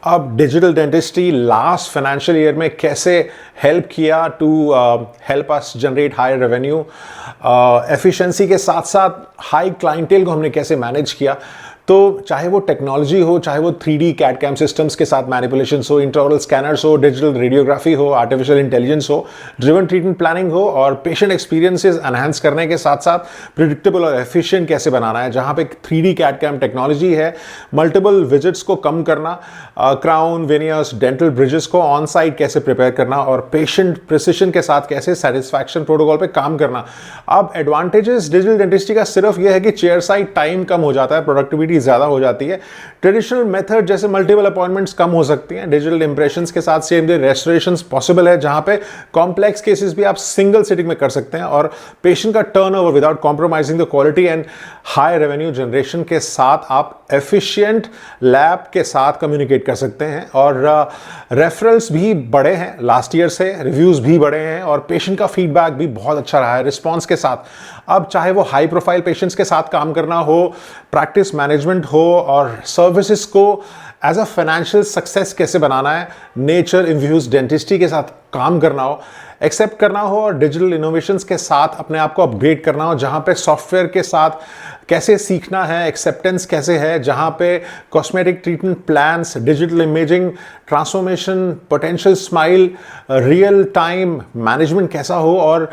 अब digital dentistry last financial year में कैसे हेल्प किया to help us generate high revenue, efficiency के साथ साथ हाई क्लाइंटेल को हमने कैसे मैनेज किया। तो चाहे वो टेक्नोलॉजी हो, चाहे वो 3D कैड कैम सिस्टम्स के साथ मैनिपुलेशंस हो, इंट्राओरल स्कैनर्स हो, डिजिटल रेडियोग्राफी हो, आर्टिफिशियल इंटेलिजेंस हो, ड्रिवन ट्रीटमेंट प्लानिंग हो, और पेशेंट एक्सपीरियंसेस एनहांस करने के साथ साथ प्रिडिक्टेबल और एफिशिएंट कैसे बनाना है, जहां पे 3D कैड कैम टेक्नोलॉजी है, मल्टीपल विजिट्स को कम करना, क्राउन, वेनियर्स, डेंटल ब्रिजेस को ऑन साइट कैसे प्रिपेयर करना, और पेशेंट प्रिसिशन के साथ कैसे सेटिस्फैक्शन प्रोटोकॉल पे काम करना। अब एडवांटेजेस डिजिटल डेंटिस्ट्री का सिर्फ यह है कि चेयर साइड टाइम कम हो जाता है, प्रोडक्टिविटी ज्यादा हो जाती है। ट्रेडिशनल मेथड जैसे मल्टीपल अपॉइंटमेंट्स कम हो सकती हैं। डिजिटल इंप्रेशंस के साथ सेम डे रेस्टोरेशंस पॉसिबल है, जहां पे कॉम्प्लेक्स केसेस भी आप सिंगल सिटिंग में कर सकते हैं, और पेशेंट का turnover without compromising the quality and high revenue generation के साथ आप एफिशिएंट लैब के साथ कम्युनिकेट कर सकते हैं। और रेफरल्स भी बढ़े हैं लास्ट ईयर से, रिव्यूज भी बढ़े हैं, और पेशेंट का फीडबैक भी बहुत अच्छा रहा है रिस्पॉन्स के साथ। अब चाहे वो हाई प्रोफाइल पेशेंट्स के साथ काम करना हो, प्रैक्टिस मैनेजमेंट हो, और सर्विसेज को एज अ फाइनेंशियल सक्सेस कैसे बनाना है, नेचर इन्फ्यूज डेंटिस्ट्री के साथ काम करना हो, एक्सेप्ट करना हो, और डिजिटल इनोवेशंस के साथ अपने आप को अपग्रेड करना हो, जहां पे सॉफ्टवेयर के साथ कैसे सीखना है, एक्सेप्टेंस कैसे है, जहां पे cosmetic treatment plans, digital imaging, transformation, potential smile, real time management कैसा हो, और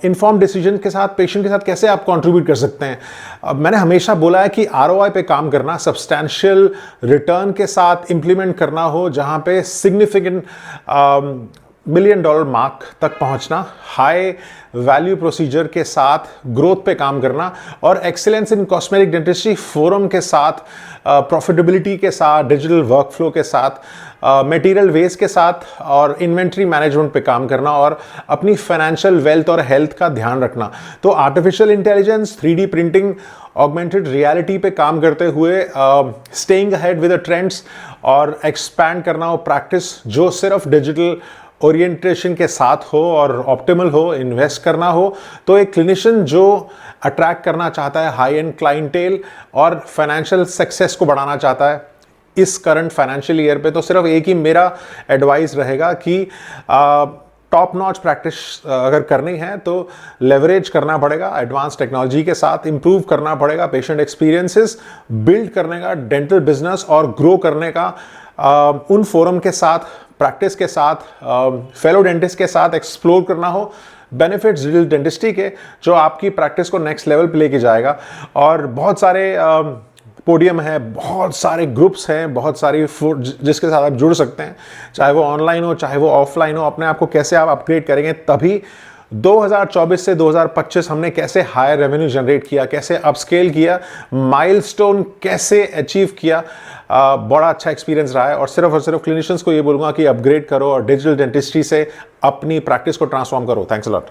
इन्फॉर्म डिसीजन के साथ पेशेंट के साथ कैसे आप कंट्रीब्यूट कर सकते हैं। मैंने हमेशा बोला है कि ROI पे काम करना, सब्सटैंशियल रिटर्न के साथ इंप्लीमेंट करना हो, जहां पे सिग्निफिकेंट $1 मिलियन मार्क तक पहुंचना, हाई वैल्यू प्रोसीजर के साथ ग्रोथ पे काम करना, और excellence in cosmetic dentistry forum के साथ, प्रॉफिटेबिलिटी के साथ, डिजिटल वर्कफ्लो के साथ, मटेरियल वेस्ट के साथ, और इन्वेंट्री मैनेजमेंट पे काम करना, और अपनी फाइनेंशियल वेल्थ और हेल्थ का ध्यान रखना। तो artificial intelligence, 3D printing, augmented reality पे काम करते हुए staying ahead with the trends, और एक्सपैंड करना हो प्रैक्टिस जो सिर्फ डिजिटल ओरिएंटेशन के साथ हो और ऑप्टिमल हो, इन्वेस्ट करना हो। तो एक क्लिनिशियन जो अट्रैक्ट करना चाहता है हाई एंड क्लाइंटेल और फाइनेंशियल सक्सेस को बढ़ाना चाहता है इस करंट फाइनेंशियल ईयर पे, तो सिर्फ एक ही मेरा एडवाइस रहेगा कि टॉप नॉच प्रैक्टिस अगर करनी है तो लेवरेज करना पड़ेगा एडवांस टेक्नोलॉजी के साथ, इंप्रूव करना पड़ेगा पेशेंट एक्सपीरियंसेस, बिल्ड करने का डेंटल बिजनेस और ग्रो करने का उन फोरम के साथ, प्रैक्टिस के साथ, फेलो डेंटिस्ट के साथ एक्सप्लोर करना हो बेनिफिट्स डिजिटल डेंटिस्ट्री के, जो आपकी प्रैक्टिस को नेक्स्ट लेवल पे लेके जाएगा। और बहुत सारे पोडियम है, बहुत सारे ग्रुप्स हैं, बहुत सारी जिसके साथ आप जुड़ सकते हैं, चाहे वो ऑनलाइन हो चाहे वो ऑफलाइन हो। अपने आप को कैसे आप अपग्रेड करेंगे, तभी 2024 से 2025 हमने कैसे हायर रेवेन्यू जनरेट किया, कैसे अपस्केल किया, माइलस्टोन कैसे अचीव किया, बड़ा अच्छा एक्सपीरियंस रहा है। और सिर्फ क्लिनिशियंस को ये बोलूँगा कि अपग्रेड करो और डिजिटल डेंटिस्ट्री से अपनी प्रैक्टिस को ट्रांसफॉर्म करो। Thanks a lot.